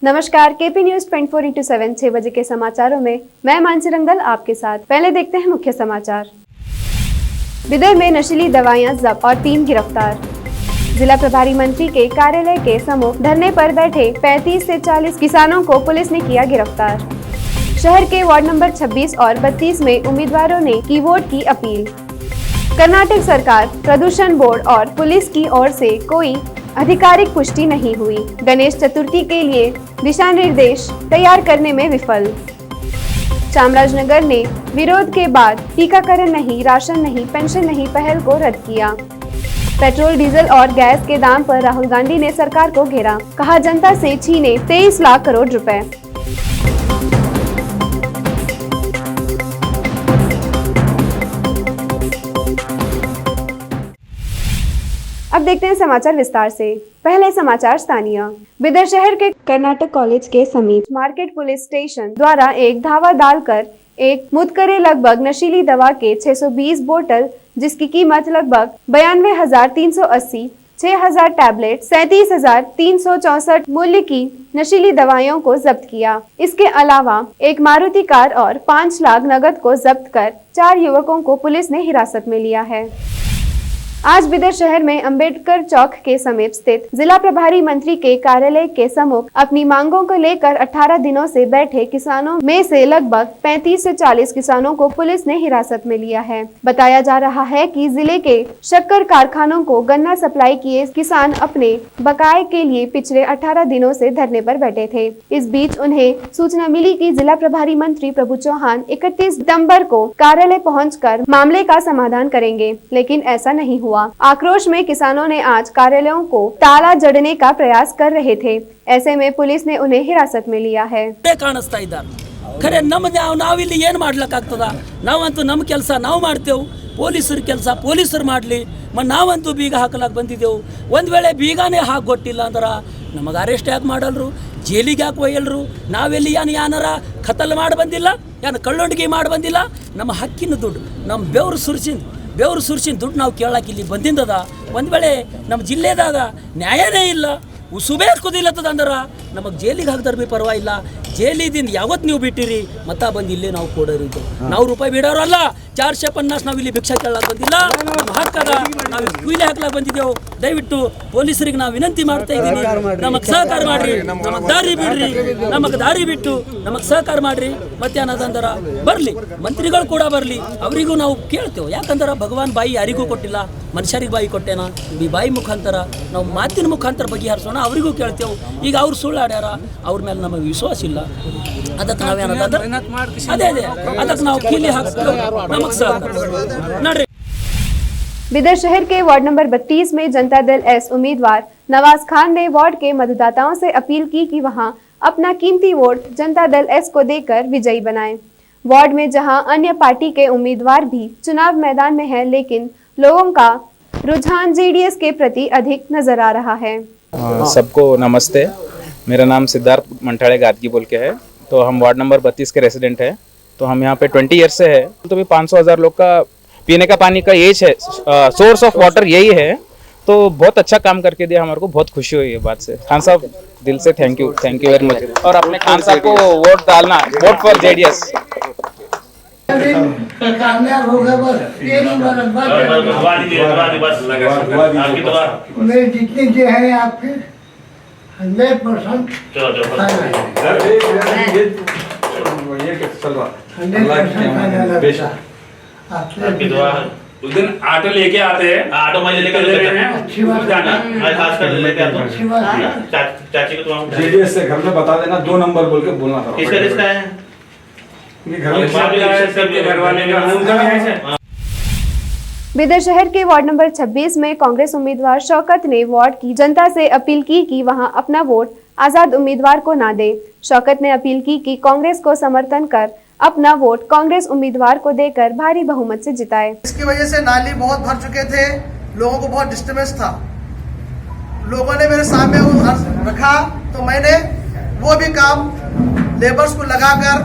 नमस्कार, KP news 24/7 6 बजे के समाचारों में मैं मानसी रंगदल आपके साथ। पहले देखते हैं मुख्य समाचार। बिदर में नशीली दवाइयां जब्त और 3 गिरफ्तार। जिला प्रभारी मंत्री के कार्यालय के सम्मुख धरने पर बैठे 35 से 40 किसानों को पुलिस ने किया गिरफ्तार। शहर के वार्ड नंबर 26 और 32 में उम्मीदवारों ने की वोट की अपील। कर्नाटक सरकार, प्रदूषण बोर्ड और पुलिस की ओर से कोई आधिकारिक पुष्टि नहीं हुई। गणेश चतुर्थी के लिए दिशा निर्देश तैयार करने में विफल। चामराजनगर ने विरोध के बाद टीकाकरण नहीं, राशन नहीं, पेंशन नहीं पहल को रद्द किया। पेट्रोल, डीजल और गैस के दाम पर राहुल गांधी ने सरकार को घेरा, कहा जनता से छीने 23 लाख करोड़ रुपए। अब देखते हैं समाचार विस्तार से। पहले समाचार स्थानीय। बिदर शहर के कर्नाटक कॉलेज के समीप मार्केट पुलिस स्टेशन द्वारा एक धावा डालकर एक मुतकरे लगभग नशीली दवा के 620 बोतल, जिसकी कीमत लगभग 92,380, 6,000 टैबलेट, 37,364 मूल्य की नशीली दवाइयों को जब्त किया। इसके अलावा एक मारुति कार और 5 लाख नगद को जब्त कर 4 युवकों को पुलिस ने हिरासत में लिया है। आज बिदर शहर में अंबेडकर चौक के समीप स्थित जिला प्रभारी मंत्री के कार्यालय के सम्मुख अपनी मांगों को लेकर 18 दिनों से बैठे किसानों में से लगभग 35 से 40 किसानों को पुलिस ने हिरासत में लिया है। बताया जा रहा है कि जिले के शक्कर कारखानों को गन्ना सप्लाई किए किसान अपने बकाये के लिए पिछले 18 दिनों से धरने पर बैठे थे। इस बीच उन्हें सूचना मिली कि जिला प्रभारी मंत्री प्रभु चौहान 31 सितंबर को कार्यालय पहुंचकर मामले का समाधान करेंगे, लेकिन ऐसा नहीं हुआ। आक्रोश में किसानों ने आज कार्यालयों को ताला जड़ने का प्रयास कर रहे थे। ऐसे में पुलिस ने उन्हें हिरासत में लिया है। ಖರೆ ನಾವಿಲ್ಲಿ ಏನು ಮಾಡ್ಲಿಕ್ಕಾಗ್ತದ? ನಾವಂತೂ ನಮ್ಮ ಕೆಲಸ ನಾವು ಮಾಡ್ತೇವೆ, ಪೊಲೀಸರ ಕೆಲಸ ಪೊಲೀಸರು ಮಾಡಲಿ. ನಾವಂತೂ ಬೀಗ ಹಾಕಲಾಕ ಬಂದಿದ್ದೆವು. ಒಂದು ವೇಳೆ ಬೀಗಾನೇ ಹಾಕೊಟ್ಟಿಲ್ಲ ಅಂದ್ರೆ ನಮಗೆ ಅರೆಸ್ಟ್ ಯಾಕೆ ಮಾಡಲ್ರು, ಜೈಲಿಗೆ ಯಾಕೆ ಒಯ್ಯಲ್ರು? ನಾವೆಲ್ಲಿ ಏನಾರ ಕತ್ತಲು ಮಾಡಿ ಬಂದಿಲ್ಲ, ಏನು ಕಳ್ಳೊಂಡಿಗೆ ಮಾಡಿ ಬಂದಿಲ್ಲ. ನಮ್ಮ ಹಕ್ಕಿನ ದುಡ್ಡು, ನಮ್ಮ ಬೆವರು ಸುರಿಸಿನ ದುಡ್ಡು ನಾವು ಕೇಳಕ್ಕೆ ಇಲ್ಲಿ ಬಂದಿಂದದ. ಒಂದು ವೇಳೆ ನಮ್ಮ ಜಿಲ್ಲೆದಾಗ ನ್ಯಾಯನೇ ಇಲ್ಲ, ಉಸುಬೇ ಕುದಿಲತ್ತದ ಅಂದ್ರೆ ನಮಗೆ ಜೈಲಿಗೆ ಹಾಕ್ದಾರ ಭೀ ಪರವಾಗಿಲ್ಲ. ಜೈಲಿದಿಂದ ಯಾವತ್ತು ನೀವು ಬಿಟ್ಟಿರಿ ಮತ್ತ ಬಂದು ಇಲ್ಲೇ ನಾವು ಕೊಡೋರಿದ್ದು. ನಾವು ರೂಪಾಯಿ ಬಿಡೋರಲ್ಲ, 450 ನಾವು ಇಲ್ಲಿ ಭಿಕ್ಷಾ ಕೇಳಕ್ಕೆ ಬಂದಿಲ್ಲ. ನಮ್ಮ ಹಕ್ಕದ, ನಾವು ಕೂಲಿ ಹಾಕ್ಲಾಕ ಬಂದಿದ್ದೆವು. ದಯವಿಟ್ಟು ಪೊಲೀಸರಿಗೆ ನಾವು ವಿನಂತಿ ಮಾಡ್ತಾ ಇದ್ದೀನಿ, ನಮಗೆ ಸಹಕಾರ ಮಾಡ್ರಿ, ನಮಗೆ ದಾರಿ ಬಿಡ್ರಿ, ನಮಗೆ ದಾರಿ ಬಿಟ್ಟು ನಮಗೆ ಸಹಕಾರ ಮಾಡ್ರಿ. ಮತ್ತೇನದಂದ್ರೆ ಬರಲಿ, ಮಂತ್ರಿಗಳು ಕೂಡ ಬರಲಿ, ಅವರಿಗೂ ನಾವು ಕೇಳ್ತೇವೆ. ಯಾಕಂದ್ರೆ ಭಗವಾನ್ ಬಾಯಿ ಯಾರಿಗೂ ಕೊಟ್ಟಿಲ್ಲ, ಮನುಷ್ಯರಿಗೆ ಬಾಯಿ ಕೊಟ್ಟೇನ. ಈ ಬಾಯಿ ಮುಖಾಂತರ ನಾವು ಮಾತಿನ ಮುಖಾಂತರ ಬಗೆಹರಿಸೋಣ, ಅವರಿಗೂ ಕೇಳ್ತೇವೆ. ಈಗ ಅವ್ರು ಸುಳ್ಳಾಡ್ಯಾರ, ಅವ್ರ ಮೇಲೆ ನಮಗೆ ವಿಶ್ವಾಸ ಇಲ್ಲ. ಅದಕ್ಕೆ ನಾವೇನದ ಅದೇ ಅದಕ್ಕೆ ನಾವು ಕೀಲಿ ಹಾಕ್ತೇವೆ, ನಮಗೆ ಸಹಕಾರ ನೋಡ್ರಿ। बिदर शहर के वार्ड नंबर 32 में जनता दल एस उम्मीदवार नवाज खान ने वार्ड के मतदाताओं से अपील की कि वहां अपना कीमती वोट जनता दल एस को देकर विजयी बनाएं। वार्ड में जहां अन्य पार्टी के उम्मीदवार भी चुनाव मैदान में हैं, लेकिन लोगों का रुझान जेडीएस के प्रति अधिक नजर आ रहा है। सबको नमस्ते, मेरा नाम सिद्धार्थ मंठाड़े गादगी बोल के है। तो हम वार्ड नंबर 32 के रेसिडेंट है। तो हम यहाँ पे 20 ईयर से है। तो भी 500,000 लोग का पीने का पानी का यही है, सोर्स ऑफ वाटर यही है। तो बहुत अच्छा काम करके दिया, हमारे को बहुत खुशी हुई है बात से। खान साहब दिल से थैंक यू वेरी मच। और अपने खान साहब को वोट डालना, वोट फॉर जेडीएस। जितने जो है आपके 100% आपकी दुआ। उस दिन ऑटो लेके आते हैं, ऑटो में लेकर जाते हैं। अच्छी बात जाना, मैं खास कर लेके आता हूं। अच्छी बात है। चाची को तो हम जेडीएस से घर में बता देना, 2 नंबर बोल के बोलना था। किसका रिश्ता है? घर में सबके घर वाले का उनका भी है। बिदर शहर के वार्ड नंबर 26 में कांग्रेस उम्मीदवार शौकत ने वार्ड की जनता से अपील की कि वहां अपना वोट आजाद उम्मीदवार को ना दे। शौकत ने अपील की कि कांग्रेस को समर्थन कर अपना वोट कांग्रेस उम्मीदवार को देकर भारी बहुमत से जिताए। इसकी वजह से नाली बहुत भर चुके थे, लोगों को बहुत डिस्टर्बेंस था। लोगों ने मेरे सामने वो रखा, तो मैंने वो भी काम लेबर्स को लगाकर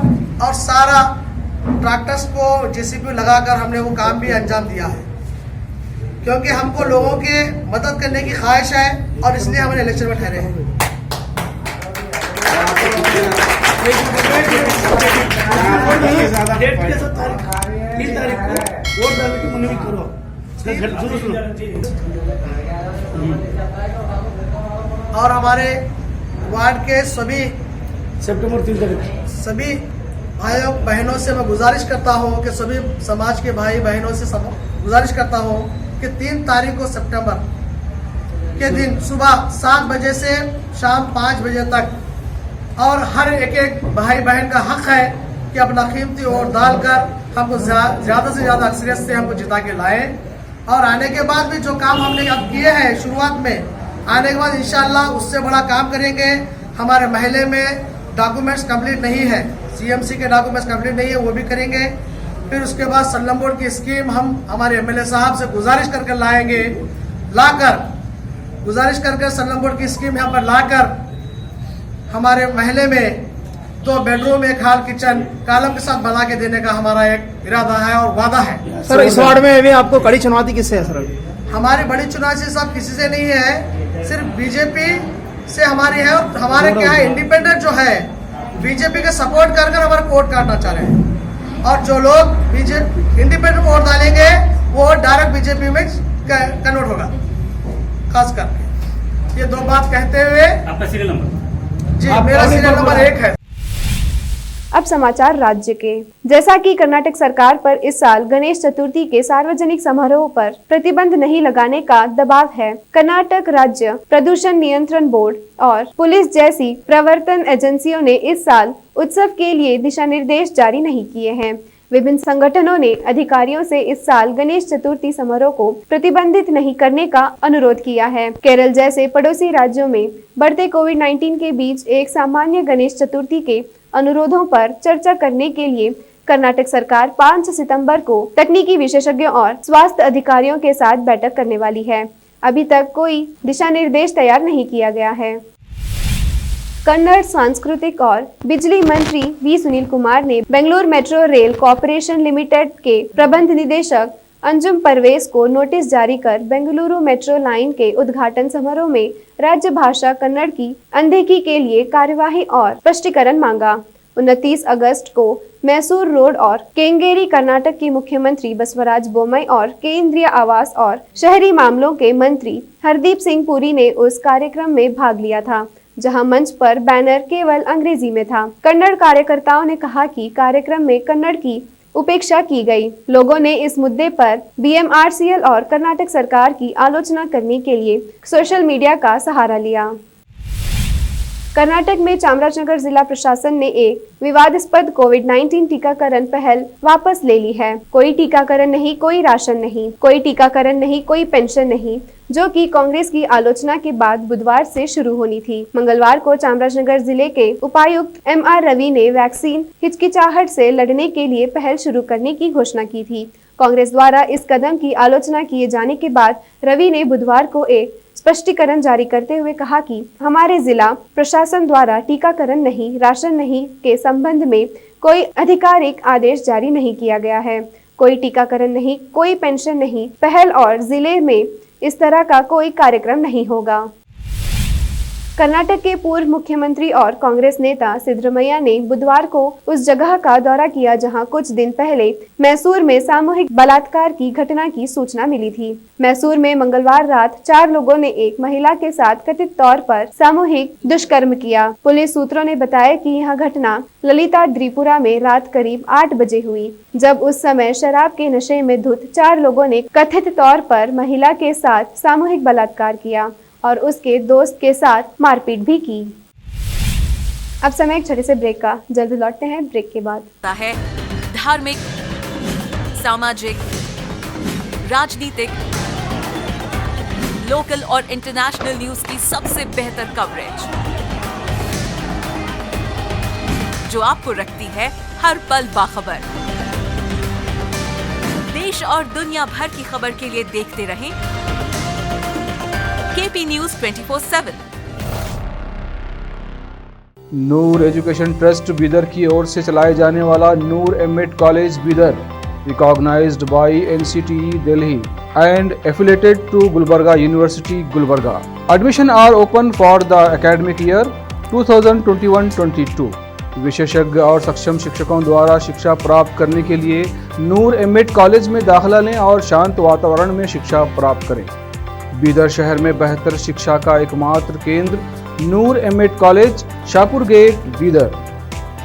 और सारा ट्रैक्टर्स को जेसीबी लगाकर हमने वो काम भी अंजाम दिया है, क्योंकि हमको लोगों की मदद करने की ख्वाहिश है और इसलिए हम इलेक्शन में ठहरे हैं। डेट के 3 तारीख को वोट डालने की मनवी करो। और हमारे वार्ड के सभी सितंबर 3 तारीख सभी भाइयों बहनों से मैं गुजारिश करता हूँ कि सभी समाज के भाई बहनों से गुजारिश करता हूँ कि 3 तारीख को सितंबर के दिन सुबह 7 बजे से शाम 5 बजे तक और हर एक भाई बहन का हक है कि अपना कीमती वोट डालकर हमको ज़्यादा से ज़्यादा अक्सरियत से हमको जिता के लाएं। और आने के बाद भी जो काम हमने अब किए हैं शुरुआत में, आने के बाद इंशाल्लाह उससे बड़ा काम करेंगे। हमारे महल्ले में डॉक्यूमेंट्स कंप्लीट नहीं है, सीएमसी के डॉक्यूमेंट्स कंप्लीट नहीं है, वो भी करेंगे। फिर उसके बाद सल्लम बोर्ड की स्कीम हम हमारे एमएलए साहब से गुजारिश करके लाएंगे, गुजारिश करके सल्लम बोर्ड की स्कीम यहाँ पर लाकर हमारे महल्ले में 2 बेडरूम 1 हॉल किचन कॉलम के साथ बना के देने का हमारा एक इरादा है और वादा है। सर इस वार्ड में अभी आपको कड़ी चुनौती किससे है सर? हमारी बड़ी चुनौती सब किसी से नहीं है, सिर्फ बीजेपी से हमारी है। और हमारे क्या है, इंडिपेंडेंट जो है बीजेपी का सपोर्ट कर कर हमारा वोट काटना चाह रहे हैं। और जो लोग बीजेपी इंडिपेंडेंट वोट डालेंगे वो डायरेक्ट बीजेपी में कन्वर्ट होगा। खास कर ये 2 बात कहते हुए आपका सीरियल नंबर जी मेरा सीरियल नंबर 1 है। अब समाचार राज्य के। जैसा कि कर्नाटक सरकार पर इस साल गणेश चतुर्थी के सार्वजनिक समारोह पर प्रतिबंध नहीं लगाने का दबाव है, कर्नाटक राज्य प्रदूषण नियंत्रण बोर्ड और पुलिस जैसी प्रवर्तन एजेंसियों ने इस साल उत्सव के लिए दिशा निर्देश जारी नहीं किए हैं। विभिन्न संगठनों ने अधिकारियों से इस साल गणेश चतुर्थी समारोह को प्रतिबंधित नहीं करने का अनुरोध किया है। केरल जैसे पड़ोसी राज्यों में बढ़ते कोविड-19 के बीच एक सामान्य गणेश चतुर्थी के अनुरोधों पर चर्चा करने के लिए कर्नाटक सरकार 5 सितंबर को तकनीकी विशेषज्ञों और स्वास्थ्य अधिकारियों के साथ बैठक करने वाली है। अभी तक कोई दिशा निर्देश तैयार नहीं किया गया है। कन्नड़ सांस्कृतिक और बिजली मंत्री वी सुनील कुमार ने Bengaluru metro rail corporation limited के प्रबंध निदेशक अंजुम परवेज को नोटिस जारी कर बेंगलुरु मेट्रो लाइन के उद्घाटन समारोह में राज्य भाषा कन्नड़ की अनदेखी के लिए कार्यवाही और स्पष्टीकरण मांगा। 29 अगस्त को मैसूर रोड और केंगेरी कर्नाटक के मुख्यमंत्री बसवराज बोम्मई और केंद्रीय आवास और शहरी मामलों के मंत्री हरदीप सिंह पुरी ने उस कार्यक्रम में भाग लिया था, जहां मंच पर बैनर केवल अंग्रेजी में था। कन्नड़ कार्यकर्ताओं ने कहा कि कार्यक्रम में कन्नड़ की उपेक्षा की गई। लोगों ने इस मुद्दे पर बीएमआरसीएल और कर्नाटक सरकार की आलोचना करने के लिए सोशल मीडिया का सहारा लिया। कर्नाटक में चामराजनगर जिला प्रशासन ने एक विवादास्पद कोविड-19 टीकाकरण पहल वापस ले ली है। कोई टीकाकरण नहीं, कोई राशन नहीं, कोई टीकाकरण नहीं, कोई पेंशन नहीं, जो कि कांग्रेस की आलोचना के बाद बुधवार से शुरू होनी थी। मंगलवार को चामराजनगर जिले के उपायुक्त एमआर रवि ने वैक्सीन हिचकिचाहट से लड़ने के लिए पहल शुरू करने की घोषणा की थी। कांग्रेस द्वारा इस कदम की आलोचना किए जाने के बाद रवि ने बुधवार को एक स्पष्टीकरण जारी करते हुए कहा कि हमारे जिला प्रशासन द्वारा टीकाकरण नहीं, राशन नहीं के संबंध में कोई आधिकारिक आदेश जारी नहीं किया गया है। कोई टीकाकरण नहीं, कोई पेंशन नहीं, पहल और जिले में इस तरह का कोई कार्यक्रम नहीं होगा। कर्नाटक के पूर्व मुख्यमंत्री और कांग्रेस नेता सिद्धरमैया ने बुधवार को उस जगह का दौरा किया जहां कुछ दिन पहले मैसूर में सामूहिक बलात्कार की घटना की सूचना मिली थी। मैसूर में मंगलवार रात 4 लोगों ने एक महिला के साथ कथित तौर पर सामूहिक दुष्कर्म किया। पुलिस सूत्रों ने बताया कि यह घटना ललिता द्रिपुरा में रात करीब 8 बजे हुई, जब उस समय शराब के नशे में धुत 4 लोगों ने कथित तौर पर महिला के साथ सामूहिक बलात्कार किया और उसके दोस्त के साथ मारपीट भी की। अब समय एक छोटे से ब्रेक का, जल्द लौटते हैं ब्रेक के बाद। है धार्मिक, सामाजिक, राजनीतिक, लोकल और इंटरनेशनल न्यूज की सबसे बेहतर कवरेज, जो आपको रखती है हर पल बाखबर। देश और दुनिया भर की खबर के लिए देखते रहें KP news 24/7। Noor education trust Bidar की ओर से चलाए जाने वाला Noor MEd college Bidar, recognised by NCTE Delhi and affiliated to Gulbarga University, Gulbarga. Admission are open for the academic year 2021-22. विशेषज्ञ और सक्षम शिक्षकों द्वारा शिक्षा प्राप्त करने के लिए नूर एमएड कॉलेज में दाखिला लें और शांत वातावरण में शिक्षा प्राप्त करें। बीदर शहर में बेहतर शिक्षा का एकमात्र केंद्र Noor MEd college, Shahpur gate, Bidar.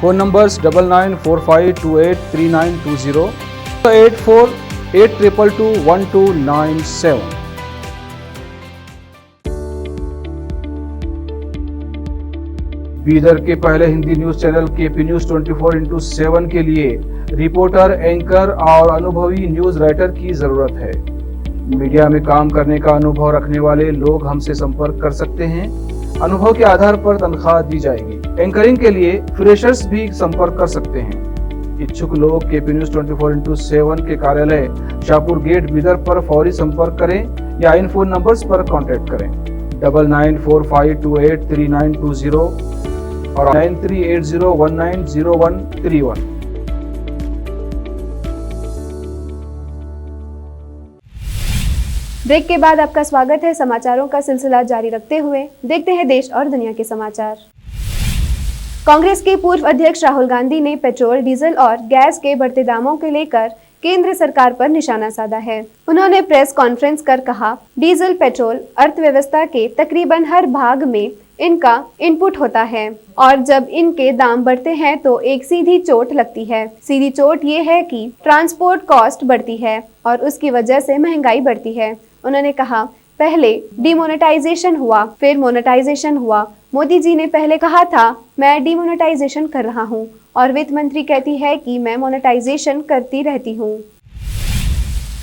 Phone numbers 9945283920, 8482221297। Bidar के पहले Hindi news channel KP news 24/7 के लिए रिपोर्टर, एंकर और अनुभवी न्यूज राइटर की जरूरत है। मीडिया में काम करने का अनुभव रखने वाले लोग हमसे संपर्क कर सकते हैं। अनुभव के आधार पर तनख्वाह दी जाएगी। एंकरिंग के लिए फ्रेशर्स भी संपर्क कर सकते हैं। इच्छुक लोग केपी न्यूज 24/7 के कार्यालय शाहपुर गेट बीदर पर फौरी संपर्क करें या इन फोन नंबर्स पर कांटेक्ट करें 9945283920 और 9380190131। ब्रेक के बाद आपका स्वागत है। समाचारों का सिलसिला जारी रखते हुए देखते हैं देश और दुनिया के समाचार। कांग्रेस के पूर्व अध्यक्ष राहुल गांधी ने पेट्रोल, डीजल और गैस के बढ़ते दामों को लेकर केंद्र सरकार पर निशाना साधा है। उन्होंने प्रेस कॉन्फ्रेंस कर कहा, डीजल, पेट्रोल अर्थव्यवस्था के तकरीबन हर भाग में इनका इनपुट होता है और जब इनके दाम बढ़ते हैं तो एक सीधी चोट लगती है। सीधी चोट ये है कि ट्रांसपोर्ट कॉस्ट बढ़ती है और उसकी वजह से महंगाई बढ़ती है। उन्होंने कहा, पहले डिमोनेटाइजेशन हुआ, फिर मोनेटाइजेशन हुआ। मोदी जी ने पहले कहा था मैं डिमोनेटाइजेशन कर रहा हूँ और वित्त मंत्री कहती है कि मैं मोनेटाइजेशन करती रहती हूँ।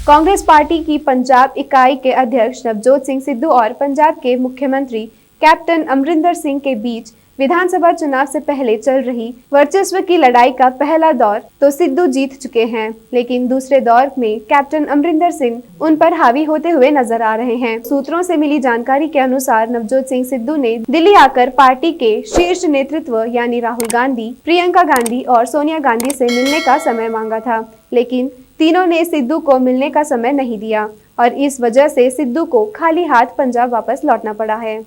कांग्रेस पार्टी की पंजाब इकाई के अध्यक्ष नवजोत सिंह सिद्धू और पंजाब के मुख्यमंत्री कैप्टन अमरिंदर सिंह के बीच विधानसभा चुनाव से पहले चल रही वर्चस्व की लड़ाई का पहला दौर तो सिद्धू जीत चुके हैं, लेकिन दूसरे दौर में कैप्टन अमरिंदर सिंह उन पर हावी होते हुए नजर आ रहे हैं। सूत्रों से मिली जानकारी के अनुसार नवजोत सिंह सिद्धू ने दिल्ली आकर पार्टी के शीर्ष नेतृत्व यानी राहुल गांधी, प्रियंका गांधी और सोनिया गांधी से मिलने का समय मांगा था, लेकिन तीनों ने सिद्धू को मिलने का समय नहीं दिया और इस वजह से सिद्धू को खाली हाथ पंजाब वापस लौटना पड़ा है।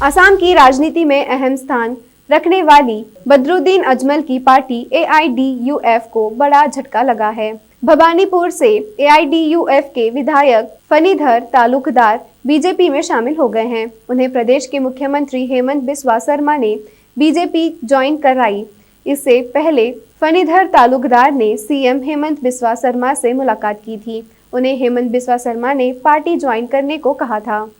असम की राजनीति में अहम स्थान रखने वाली बदरुद्दीन अजमल की पार्टी AIDUF को बड़ा झटका लगा है। भवानीपुर से AIDUF के विधायक फणीधर तालुकदार बीजेपी में शामिल हो गए हैं। उन्हें प्रदेश के मुख्यमंत्री हेमंत बिस्वा शर्मा ने बीजेपी ज्वाइन कराई। इससे पहले फणीधर तालुकदार ने CM हेमंत बिस्वा शर्मा से मुलाकात की थी। उन्हें हेमंत बिस्वा शर्मा ने पार्टी ज्वाइन करने को कहा था।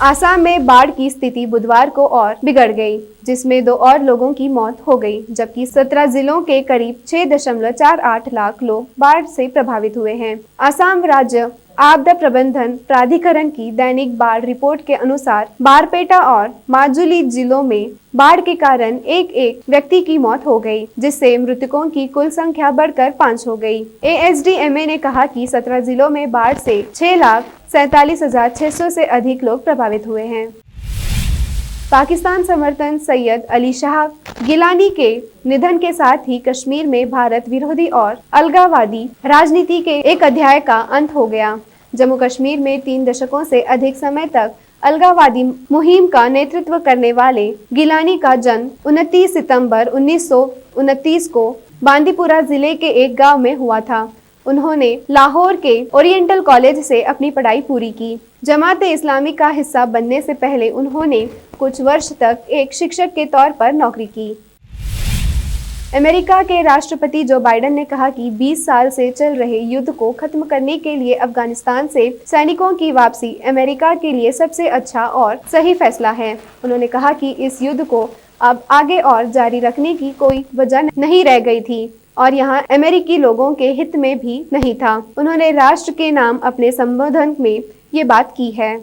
आसाम में बाढ़ की स्थिति बुधवार को और बिगड़ गई, जिसमें 2 और लोगों की मौत हो गई, जबकि 17 जिलों के करीब 6.48 लाख लोग बाढ़ से प्रभावित हुए हैं। आसाम राज्य आपदा प्रबंधन प्राधिकरण की दैनिक बाढ़ रिपोर्ट के अनुसार बारपेटा और माजुली जिलों में बाढ़ के कारण एक व्यक्ति की मौत हो गई, जिससे मृतकों की कुल संख्या बढ़कर 5 हो गई। ASDMA ने कहा कि 17 जिलों में बाढ़ से 6,47,600 से अधिक लोग प्रभावित हुए हैं। पाकिस्तान समर्थन सैयद अली शाह गिलानी के निधन के साथ ही कश्मीर में भारत विरोधी और अलगाववादी राजनीति के एक अध्याय का अंत हो गया। जम्मू कश्मीर में 3 दशकों से अधिक समय तक अलगाववादी मुहिम का नेतृत्व करने वाले गिलानी का जन्म 29 सितंबर 1929 को बांदीपुरा जिले के एक गांव में हुआ था। उन्होंने लाहौर के ओरिएंटल कॉलेज से अपनी पढ़ाई पूरी की। जमाते इस्लामी का हिस्सा बनने से पहले उन्होंने कुछ वर्ष तक एक शिक्षक के तौर पर नौकरी की। अमेरिका के राष्ट्रपति जो बाइडेन ने कहा कि 20 साल से चल रहे युद्ध को खत्म करने के लिए अफगानिस्तान से सैनिकों की वापसी अमेरिका के लिए सबसे अच्छा और सही फैसला है। उन्होंने कहा कि इस युद्ध को अब आगे और जारी रखने की कोई वजह नहीं रह गई थी और यहाँ अमेरिकी लोगों के हित में भी नहीं था। उन्होंने राष्ट्र के नाम अपने संबोधन में ये बात की है।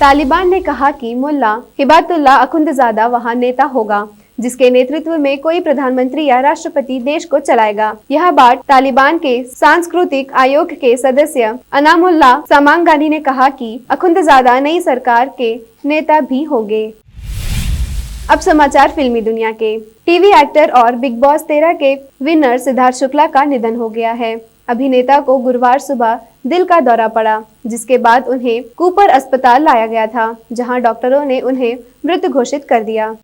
तालिबान ने कहा कि मुल्ला हिबातुल्लाह अखुंदजादा वहाँ नेता होगा, जिसके नेतृत्व में कोई प्रधानमंत्री या राष्ट्रपति देश को चलाएगा। यह बात तालिबान के सांस्कृतिक आयोग के सदस्य अनामुल्लाह समांगानी ने कहा कि अखुंदजादा नई सरकार के नेता भी होंगे। अब समाचार फिल्मी दुनिया के। टीवी एक्टर और बिग बॉस 13 के विनर सिद्धार्थ शुक्ला का निधन हो गया है। अभिनेता को गुरुवार सुबह दिल का दौरा पड़ा, जिसके बाद उन्हें कूपर अस्पताल लाया गया था, जहां डॉक्टरों ने उन्हें मृत घोषित कर दिया।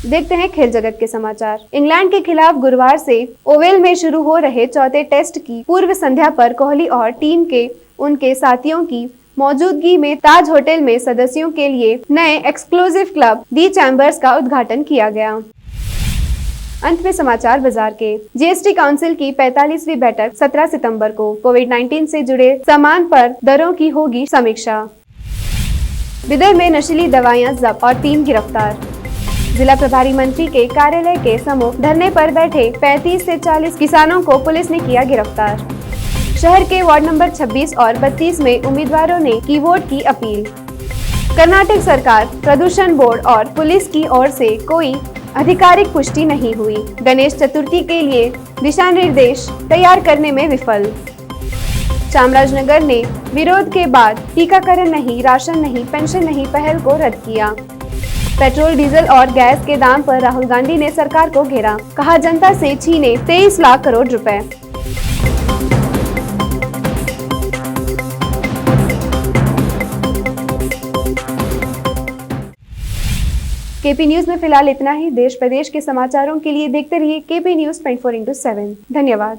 देखते हैं खेल जगत के समाचार। इंग्लैंड के खिलाफ गुरुवार से ओवेल में शुरू हो रहे चौथे टेस्ट की पूर्व संध्या पर कोहली और टीम के उनके साथियों की मौजूदगी में ताज होटल में सदस्यों के लिए नए एक्सक्लूसिव क्लब दी चैम्बर्स का उद्घाटन किया गया। अंत में समाचार बाजार के। जीएसटी काउंसिल की 45वीं बैठक 17 सितंबर को। कोविड-19 से जुड़े सामान पर दरों की होगी समीक्षा। बिदर में नशीली दवाइयां जब्त और 3 गिरफ्तार। जिला प्रभारी मंत्री के कार्यालय के सम्मुख धरने पर बैठे 35 से 40 किसानों को पुलिस ने किया गिरफ्तार। शहर के वार्ड नंबर 26 और 32 में उम्मीदवारों ने की वोट की अपील। कर्नाटक सरकार, प्रदूषण बोर्ड और पुलिस की ओर से कोई आधिकारिक पुष्टि नहीं हुई। गणेश चतुर्थी के लिए दिशा निर्देश तैयार करने में विफल। चामराजनगर ने विरोध के बाद टीकाकरण नहीं, राशन नहीं, पेंशन नहीं पहल को रद्द किया। पेट्रोल, डीजल और गैस के दाम पर राहुल गांधी ने सरकार को घेरा। कहा जनता से छीने 23 लाख करोड़ रुपए। केपी न्यूज में फिलहाल इतना ही। देश प्रदेश के समाचारों के लिए देखते रहिए केपी न्यूज 24/7। धन्यवाद।